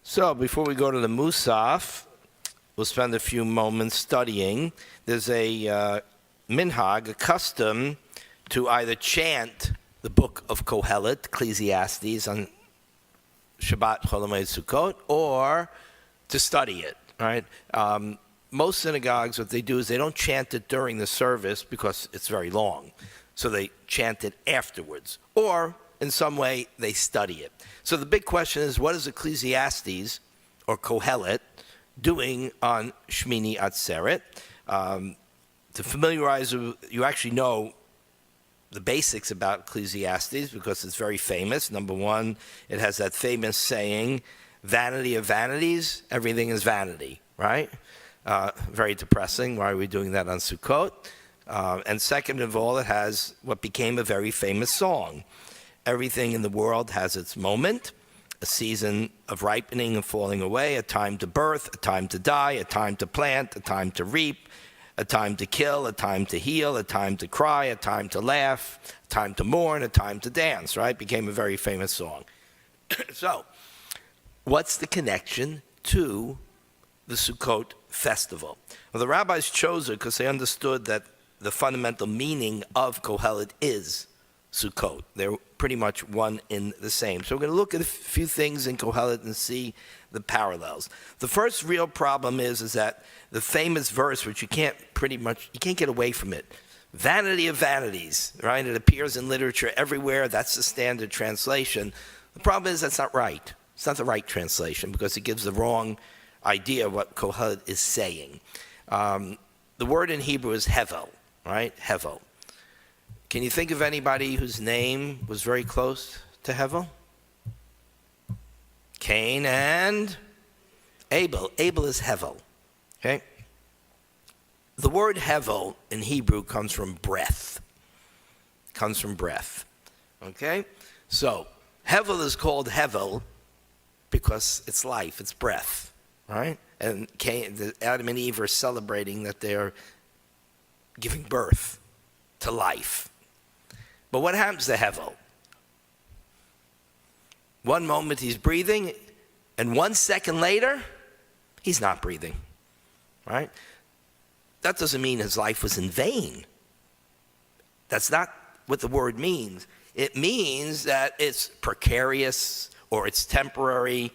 So before we go to the Musaf, we'll spend a few moments studying. There's a minhag, a custom, to either chant the book of Kohelet, Ecclesiastes, on Shabbat, Chol Hamoed Sukkot, or to study it. Right? Most synagogues, what they do is they don't chant it during the service because it's very long. So they chant it afterwards. Or in some way, they study it. So the big question is, what is Ecclesiastes, or Kohelet, doing on Shmini Atzeret? To familiarize you actually know the basics about Ecclesiastes because it's very famous. Number one, it has that famous saying, vanity of vanities, everything is vanity, right? Very depressing. Why are we doing that on Sukkot? And second of all, it has what became a very famous song. Everything in the world has its moment, a season of ripening and falling away, a time to birth, a time to die, a time to plant, a time to reap, a time to kill, a time to heal, a time to cry, a time to laugh, a time to mourn, a time to dance, right? Became a very famous song. So, what's the connection to the Sukkot festival? Well, the rabbis chose it because they understood that the fundamental meaning of Kohelet is Sukkot. They're pretty much one in the same. So we're going to look at a few things in Kohelet and see the parallels. The first real problem is that the famous verse, which you can't get away from it. Vanity of vanities, right? It appears in literature everywhere. That's the standard translation. The problem is that's not right. It's not the right translation because it gives the wrong idea of what Kohelet is saying. The word in Hebrew is hevel, right? Hevel. Can you think of anybody whose name was very close to Hevel? Cain and Abel. Abel is Hevel. Okay? The word Hevel in Hebrew comes from breath. Comes from breath. Okay? So, Hevel is called Hevel because it's life, it's breath. Right? And Adam and Eve are celebrating that they're giving birth to life. But what happens to Hevel? One moment he's breathing, and 1 second later, he's not breathing, right? That doesn't mean his life was in vain. That's not what the word means. It means that it's precarious, or it's temporary,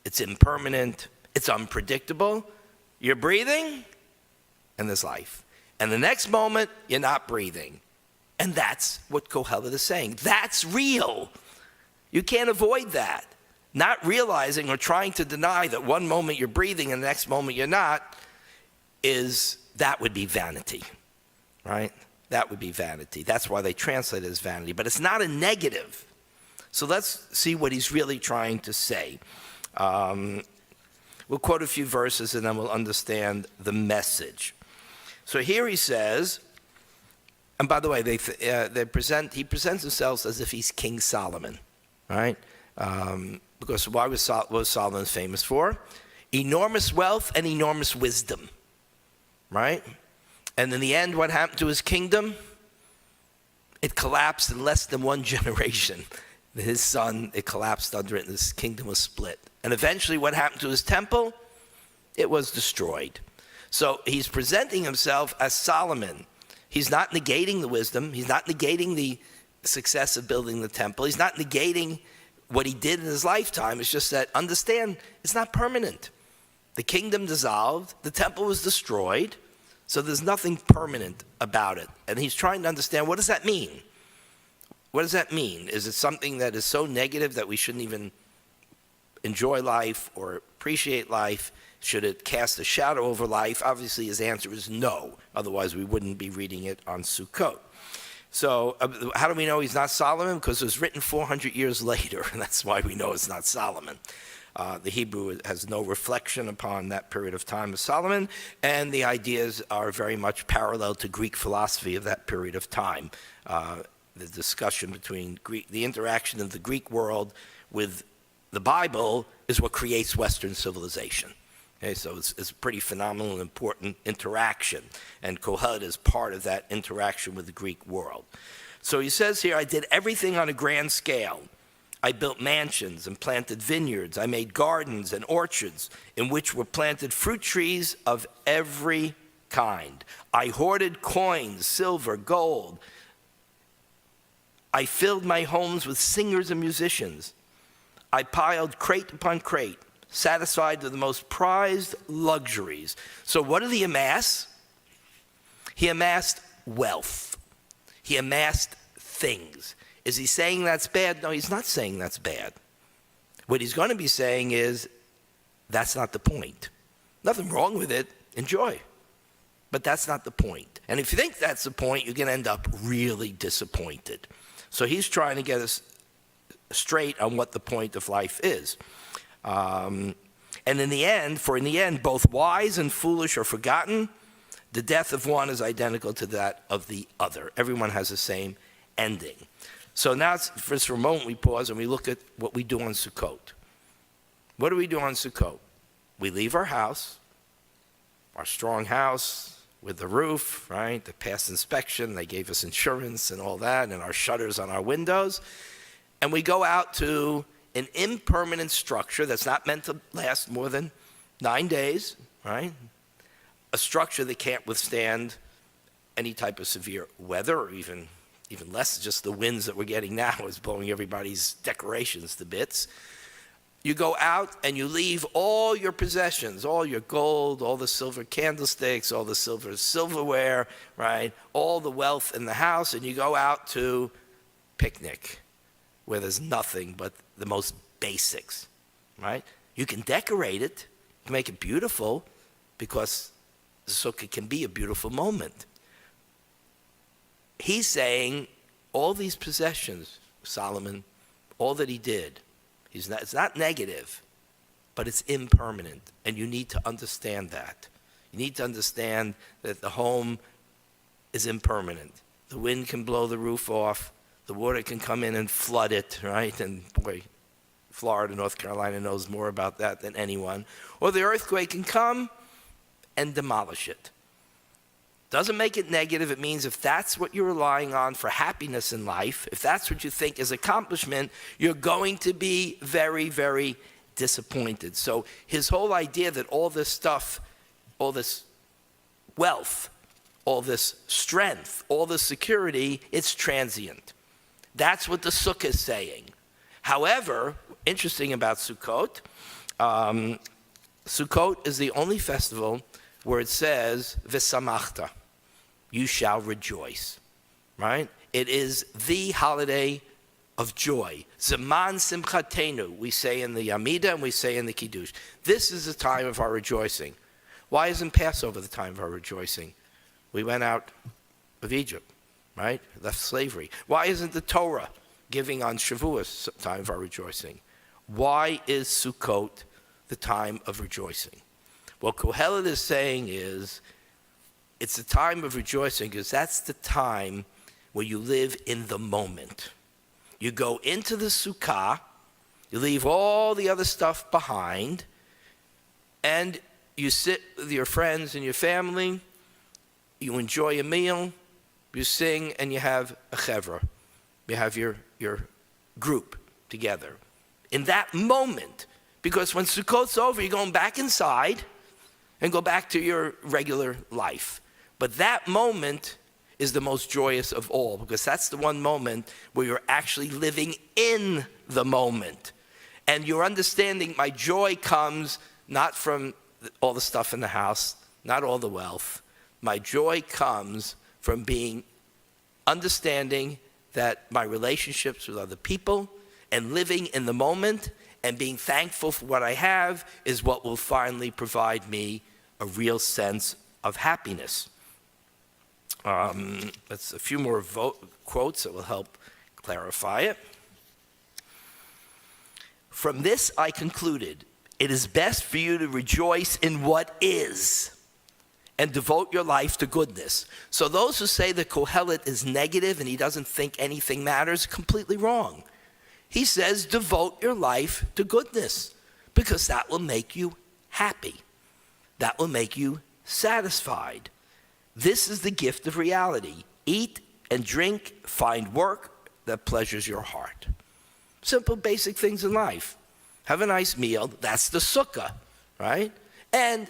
it's impermanent, it's unpredictable. You're breathing, and there's life. And the next moment, you're not breathing. And that's what Kohelet is saying. That's real. You can't avoid that. Not realizing or trying to deny that one moment you're breathing and the next moment you're not, that would be vanity, right? That would be vanity. That's why they translate it as vanity. But it's not a negative. So let's see what he's really trying to say. We'll quote a few verses and then we'll understand the message. So here he says, and by the way, he presents himself as if he's King Solomon, right? Because what was Solomon famous for? Enormous wealth and enormous wisdom, right? And in the end, what happened to his kingdom? It collapsed in less than one generation. His son, it collapsed under it, and his kingdom was split. And eventually, what happened to his temple? It was destroyed. So he's presenting himself as Solomon. He's not negating the wisdom. He's not negating the success of building the temple. He's not negating what he did in his lifetime. It's just that, understand, it's not permanent. The kingdom dissolved. The temple was destroyed. So there's nothing permanent about it. And he's trying to understand, what does that mean? What does that mean? Is it something that is so negative that we shouldn't even enjoy life or appreciate life? Should it cast a shadow over life? Obviously, his answer is no. Otherwise, we wouldn't be reading it on Sukkot. So how do we know he's not Solomon? Because it was written 400 years later, and that's why we know it's not Solomon. The Hebrew has no reflection upon that period of time of Solomon, and the ideas are very much parallel to Greek philosophy of that period of time. The discussion between the interaction of the Greek world with the Bible is what creates Western civilization. Okay, so it's a pretty phenomenal and important interaction, and Kohelet is part of that interaction with the Greek world. So he says here, I did everything on a grand scale. I built mansions and planted vineyards. I made gardens and orchards in which were planted fruit trees of every kind. I hoarded coins, silver, gold. I filled my homes with singers and musicians. I piled crate upon crate, satisfied with the most prized luxuries. So what did he amass? He amassed wealth. He amassed things. Is he saying that's bad? No, he's not saying that's bad. What he's going to be saying is, that's not the point. Nothing wrong with it. Enjoy. But that's not the point. And if you think that's the point, you're going to end up really disappointed. So he's trying to get us straight on what the point of life is. And in the end, both wise and foolish are forgotten. The death of one is identical to that of the other. Everyone has the same ending. So now, for a moment, we pause and we look at what we do on Sukkot. What do we do on Sukkot? We leave our house, our strong house with the roof, right? The past inspection, they gave us insurance and all that, and our shutters on our windows. And we go out to an impermanent structure that's not meant to last more than 9 days, right? A structure that can't withstand any type of severe weather, or even less, just the winds that we're getting now is blowing everybody's decorations to bits. You go out and you leave all your possessions, all your gold, all the silver candlesticks, all the silverware, right? All the wealth in the house, and you go out to picnic where there's nothing but the most basics, right? You can decorate it, you can make it beautiful, because the sukkah can be a beautiful moment. He's saying all these possessions, Solomon, all that he did, it's not negative, but it's impermanent, and you need to understand that. You need to understand that the home is impermanent. The wind can blow the roof off, the water can come in and flood it, right? And boy, Florida, North Carolina knows more about that than anyone. Or the earthquake can come and demolish it. Doesn't make it negative. It means if that's what you're relying on for happiness in life, if that's what you think is accomplishment, you're going to be very, very disappointed. So his whole idea that all this stuff, all this wealth, all this strength, all this security, it's transient. That's what the sukkah is saying. However, interesting about Sukkot, Sukkot is the only festival where it says, V'samachta, you shall rejoice, right? It is the holiday of joy. Zaman simchatenu, we say in the Amidah and we say in the Kiddush. This is the time of our rejoicing. Why isn't Passover the time of our rejoicing? We went out of Egypt, right? Left slavery. Why isn't the Torah giving on Shavuos the time of our rejoicing? Why is Sukkot the time of rejoicing? What Kohelet is saying is, it's a time of rejoicing because that's the time where you live in the moment. You go into the sukkah, you leave all the other stuff behind, and you sit with your friends and your family, you enjoy a meal, you sing, and you have a chevra. You have your group together. In that moment, because when Sukkot's over, you're going back inside and go back to your regular life. But that moment is the most joyous of all, because that's the one moment where you're actually living in the moment. And you're understanding my joy comes not from all the stuff in the house, not all the wealth. My joy comes from understanding that my relationships with other people and living in the moment and being thankful for what I have is what will finally provide me a real sense of happiness. That's a few more quotes that will help clarify it. From this I concluded, it is best for you to rejoice in what is and devote your life to goodness. So those who say that Kohelet is negative and he doesn't think anything matters, completely wrong. He says devote your life to goodness because that will make you happy. That will make you satisfied. This is the gift of reality. Eat and drink, find work that pleasures your heart. Simple, basic things in life. Have a nice meal. That's the sukkah, right? And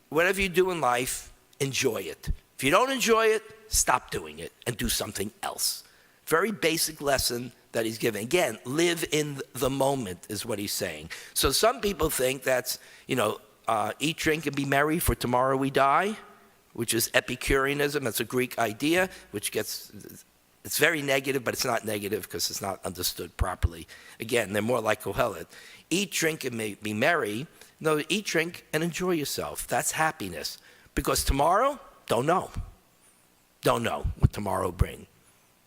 whatever you do in life, enjoy it. If you don't enjoy it, stop doing it and do something else. Very basic lesson that he's giving. Again, live in the moment is what he's saying. So some people think that's, eat, drink, and be merry, for tomorrow we die, which is Epicureanism. That's a Greek idea, it's very negative, but it's not negative because it's not understood properly. Again, they're more like Kohelet. Eat, drink, and be merry. No, eat, drink, and enjoy yourself. That's happiness. Because tomorrow, don't know. Don't know what tomorrow will bring.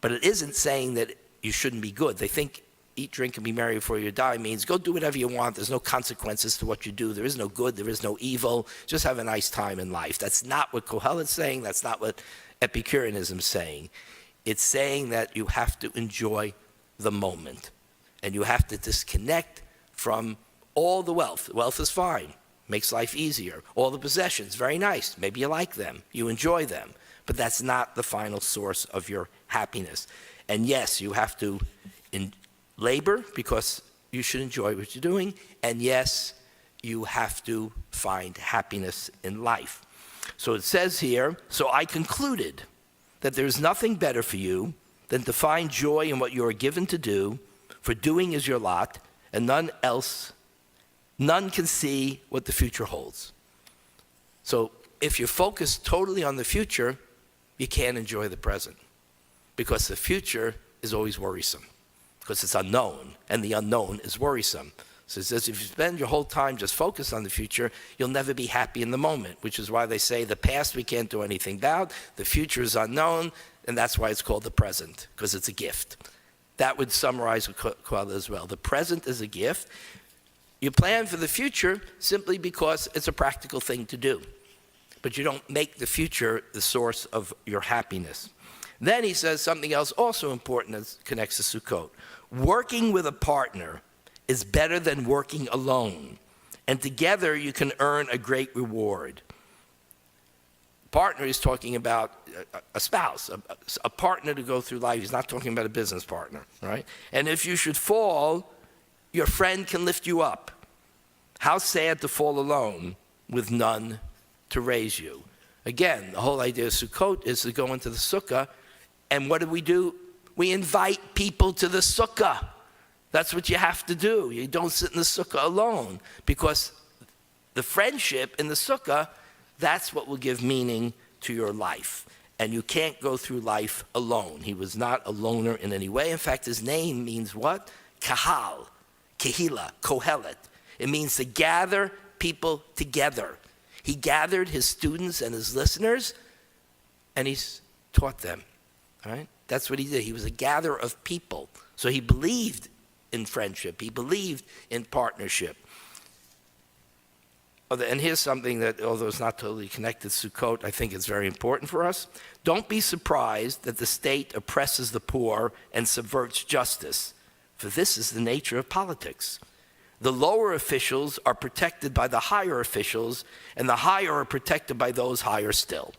But it isn't saying that you shouldn't be good. They think eat, drink, and be merry before you die means go do whatever you want. There's no consequences to what you do. There is no good. There is no evil. Just have a nice time in life. That's not what Kohelet's saying. That's not what Epicureanism's saying. It's saying that you have to enjoy the moment. And you have to disconnect from all the wealth. Wealth is fine. Makes life easier. All the possessions, very nice. Maybe you like them. You enjoy them. But that's not the final source of your happiness. And yes, you have to labor because you should enjoy what you're doing. And yes, you have to find happiness in life. So it says here, so I concluded that there is nothing better for you than to find joy in what you are given to do, for doing is your lot, and none can see what the future holds. So if you're focused totally on the future, you can't enjoy the present, because the future is always worrisome, because it's unknown, and the unknown is worrisome. So it says if you spend your whole time just focused on the future, you'll never be happy in the moment, which is why they say the past we can't do anything about, the future is unknown, and that's why it's called the present, because it's a gift. That would summarize Kohelet as well. The present is a gift. You plan for the future simply because it's a practical thing to do, but you don't make the future the source of your happiness. Then he says something else also important that connects to Sukkot. Working with a partner is better than working alone, and together you can earn a great reward. Partner is talking about a spouse, a partner to go through life. He's not talking about a business partner, right? And if you should fall, your friend can lift you up. How sad to fall alone with none to raise you. Again, the whole idea of Sukkot is to go into the sukkah, and what do? We invite people to the sukkah. That's what you have to do. You don't sit in the sukkah alone, because the friendship in the sukkah, that's what will give meaning to your life. And you can't go through life alone. He was not a loner in any way. In fact, his name means what? Kahal, Kehila, Kohelet. It means to gather people together. He gathered his students and his listeners, and he's taught them, right? That's what he did. He was a gatherer of people. So he believed in friendship. He believed in partnership. And here's something that, although it's not totally connected to Sukkot, I think it's very important for us. Don't be surprised that the state oppresses the poor and subverts justice, for this is the nature of politics. The lower officials are protected by the higher officials, and the higher are protected by those higher still.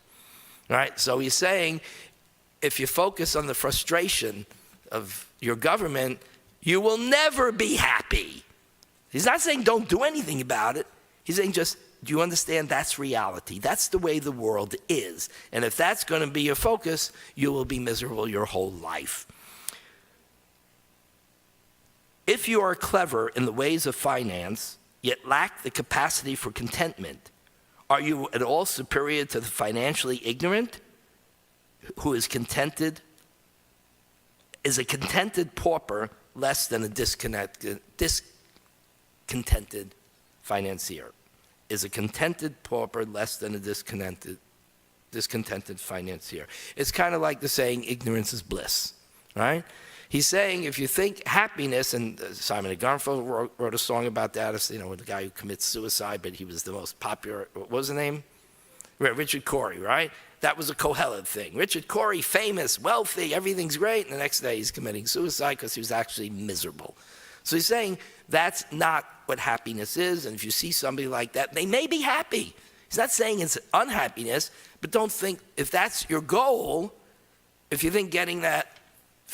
Right? So he's saying, if you focus on the frustration of your government, you will never be happy. He's not saying don't do anything about it. He's saying just, do you understand that's reality? That's the way the world is. And if that's going to be your focus, you will be miserable your whole life. If you are clever in the ways of finance, yet lack the capacity for contentment, are you at all superior to the financially ignorant who is contented? Is a contented pauper less than a discontented financier? Is a contented pauper less than a discontented financier? It's kind of like the saying, ignorance is bliss, right? He's saying if you think happiness, and Simon & Garfunkel wrote a song about that, it's, the guy who commits suicide, but he was the most popular, what was the name? Richard Corey, right? That was a Kohelet thing. Richard Corey, famous, wealthy, everything's great, and the next day he's committing suicide because he was actually miserable. So he's saying that's not what happiness is, and if you see somebody like that, they may be happy. He's not saying it's unhappiness, but don't think, if that's your goal, if you think getting that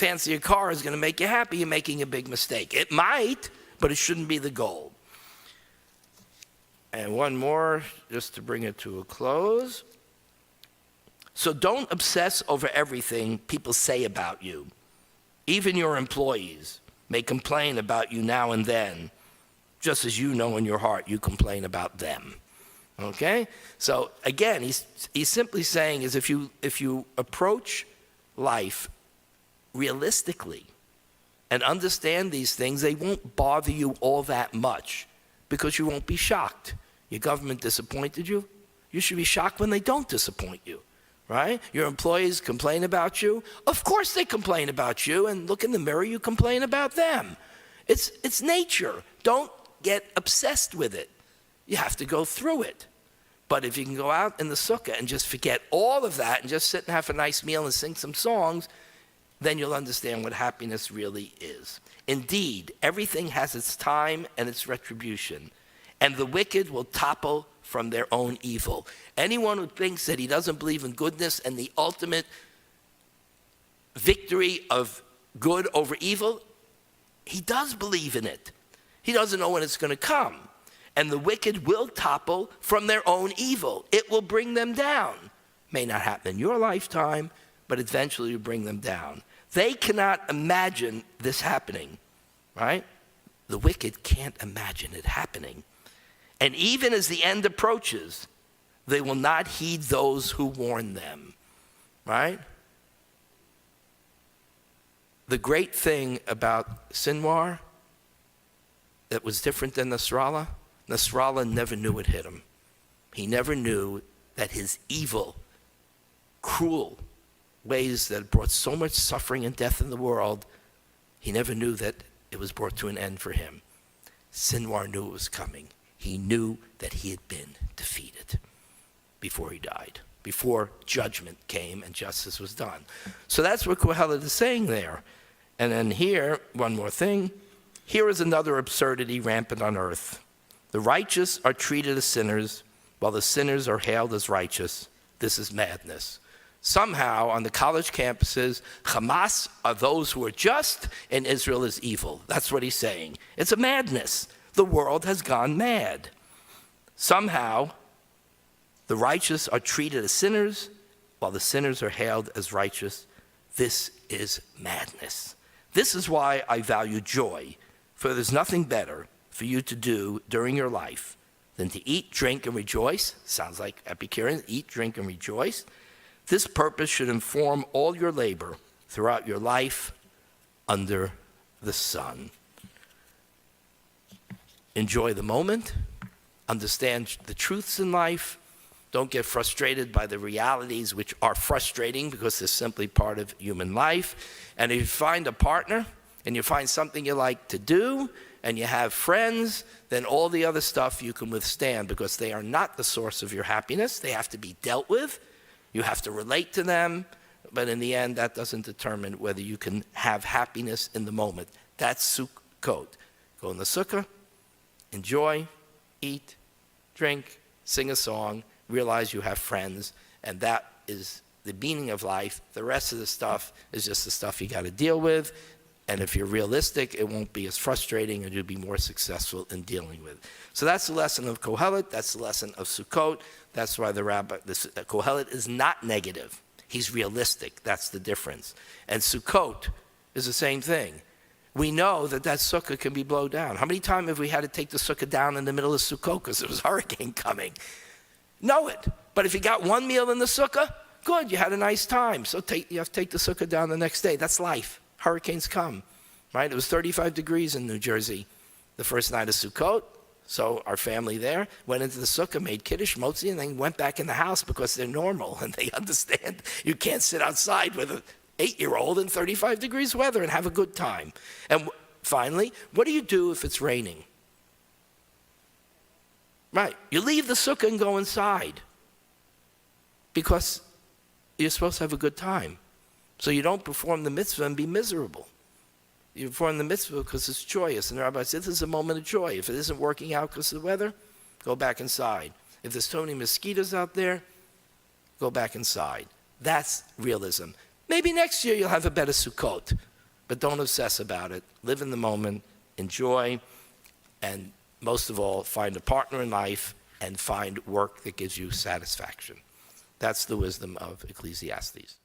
fancier car is going to make you happy, you're making a big mistake. It might, but it shouldn't be the goal. And one more, just to bring it to a close. So don't obsess over everything people say about you. Even your employees may complain about you now and then, just as you know in your heart you complain about them. Okay? So again, he's simply saying is if you approach life realistically and understand these things, they won't bother you all that much because you won't be shocked. Your government disappointed you. You should be shocked when they don't disappoint you, right? Your employees complain about you. Of course they complain about you, and look in the mirror, you complain about them. It's nature. Don't get obsessed with it. You have to go through it. But if you can go out in the sukkah and just forget all of that and just sit and have a nice meal and sing some songs, then you'll understand what happiness really is. Indeed, everything has its time and its retribution, and the wicked will topple from their own evil. Anyone who thinks that he doesn't believe in goodness and the ultimate victory of good over evil, he does believe in it. He doesn't know when it's going to come. And the wicked will topple from their own evil. It will bring them down. May not happen in your lifetime, but eventually will bring them down. They cannot imagine this happening, right? The wicked can't imagine it happening. And even as the end approaches, they will not heed those who warn them, right? The great thing about Sinwar that was different than Nasrallah never knew it hit him. He never knew that his evil, cruel ways that brought so much suffering and death in the world, he never knew that it was brought to an end for him. Sinwar knew it was coming. He knew that he had been defeated before he died, before judgment came and justice was done. So that's what Kohelet is saying there. And then here, one more thing. Here is another absurdity rampant on earth. The righteous are treated as sinners, while the sinners are hailed as righteous. This is madness. Somehow, on the college campuses, Hamas are those who are just, and Israel is evil. That's what he's saying. It's a madness. The world has gone mad. Somehow, the righteous are treated as sinners, while the sinners are hailed as righteous. This is madness. This is why I value joy, for there's nothing better for you to do during your life than to eat, drink, and rejoice. Sounds like Epicurean, eat, drink, and rejoice. This purpose should inform all your labor throughout your life under the sun. Enjoy the moment. Understand the truths in life. Don't get frustrated by the realities which are frustrating because they're simply part of human life. And if you find a partner and you find something you like to do and you have friends, then all the other stuff you can withstand because they are not the source of your happiness. They have to be dealt with. You have to relate to them. But in the end, that doesn't determine whether you can have happiness in the moment. That's Sukkot. Go in the sukkah, enjoy, eat, drink, sing a song, realize you have friends, and that is the meaning of life. The rest of the stuff is just the stuff you got to deal with, and if you're realistic, it won't be as frustrating, and you'll be more successful in dealing with. So that's the lesson of Kohelet. That's the lesson of Sukkot. That's why Kohelet is not negative. He's realistic. That's the difference. And Sukkot is the same thing. We know that sukkah can be blown down. How many times have we had to take the sukkah down in the middle of Sukkot because there was a hurricane coming? Know it. But if you got one meal in the sukkah, good, you had a nice time. So you have to take the sukkah down the next day. That's life. Hurricanes come, right? It was 35 degrees in New Jersey the first night of Sukkot. So our family there went into the sukkah, made kiddush, motzi, and then went back in the house because they're normal and they understand you can't sit outside with an 8-year-old in 35 degrees weather and have a good time. And finally, what do you do if it's raining? Right, you leave the sukkah and go inside because you're supposed to have a good time. So you don't perform the mitzvah and be miserable. You perform the mitzvah because it's joyous. And the Rabbi said, this is a moment of joy. If it isn't working out because of the weather, go back inside. If there's too many mosquitoes out there, go back inside. That's realism. Maybe next year you'll have a better Sukkot. but don't obsess about it. Live in the moment, enjoy, and most of all, find a partner in life and find work that gives you satisfaction. That's the wisdom of Ecclesiastes.